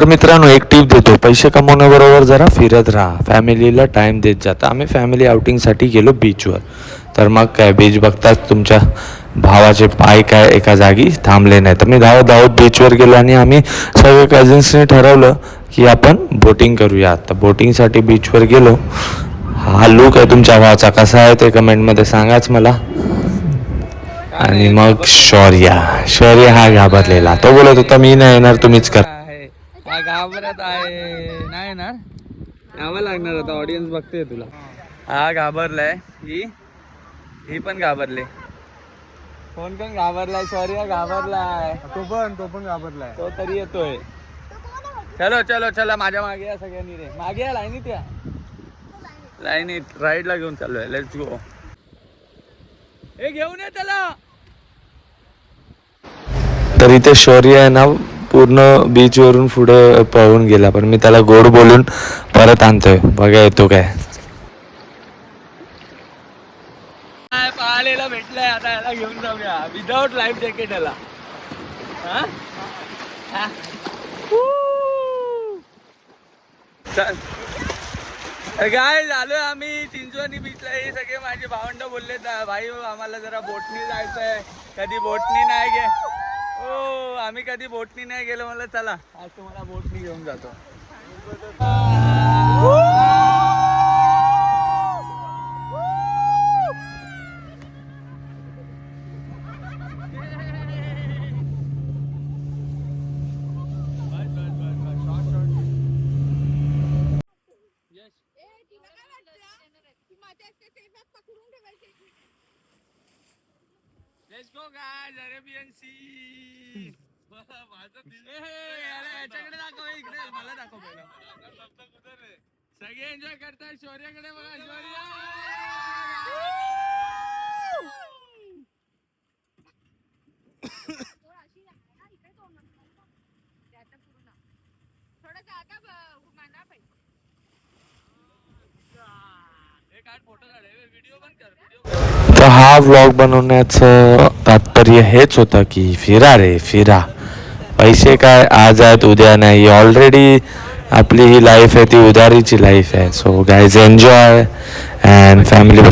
तर मित्रांनो एक टिप देतो, पैसे कमवण्याबरोबर जरा फिरत राहा, फॅमिलीला टाईम देत जाता. आम्ही फॅमिली आउटिंगसाठी गेलो बीचवर. तर मग काय बीच बघताच तुमच्या भावाचे पाय काय एका जागी थांबले नाही. तर मी धावत धावत बीचवर गेलो आणि आम्ही सगळे कझिन्सने ठरवलं की आपण बोटिंग करूया. तर बोटिंगसाठी बीचवर गेलो. हा लूक आहे तुमच्या भावाचा, कसा आहे ते कमेंटमध्ये सांगाच मला. आणि मग शौर्य हा घाबरलेला. तो बोलत होता मी नाही येणार, तुम्हीच कर. घाबरत आहे, नाही येणार. यावं लागणार आता, ऑडियन्स बघते तुला. हा घाबरलाय, ही पण घाबरले. कोण घाबरलाय? शौर्य घाबरलाय. तो पण घाबरलाय. तो तरी येतोय. चलो चलो चला, माझ्या मागे या सगळ्यांनी रे. मागे या लाईनीत, या लाईनीत. राईडला घेऊन चाललोय. Let's go. हे घेऊन ये त्याला. तर इथे शौर्य आहे ना पूर्ण बीचवरून पुढे पळून गेला, पण मी त्याला गोड बोलून परत आणतोय. बघा येतो काय. पाहिलेला भेटलाय, आता याला घेऊन जाऊया विदाउट लाईफ जॅकेट याला. काय झालं, आम्ही चिंचवणी बीचला. हे सगळे माझे भावंड बोलले भाई आम्हाला जरा बोटनी जायचंय, कधी बोटनी नाही गे. हो, आम्ही कधी बोटनी नाही गेलो. मला चला आज तुम्हाला बोटनी घेऊन जातो. Let's go guys, Arabian Sea. याच्याकडे दाखव, इकडे मला दाखव पहिला. सगळे एन्जॉय करताय. शौर्याकडे बघा, शौर्य. तर हा व्लॉग बनवण्याचं तात्पर्य हेच होतं की फिरा रे फिरा. पैसे काय आज आहेत उद्या नाही. ऑलरेडी आपली ही लाईफ आहे ती उधारीची लाईफ आहे. So guys enjoy and family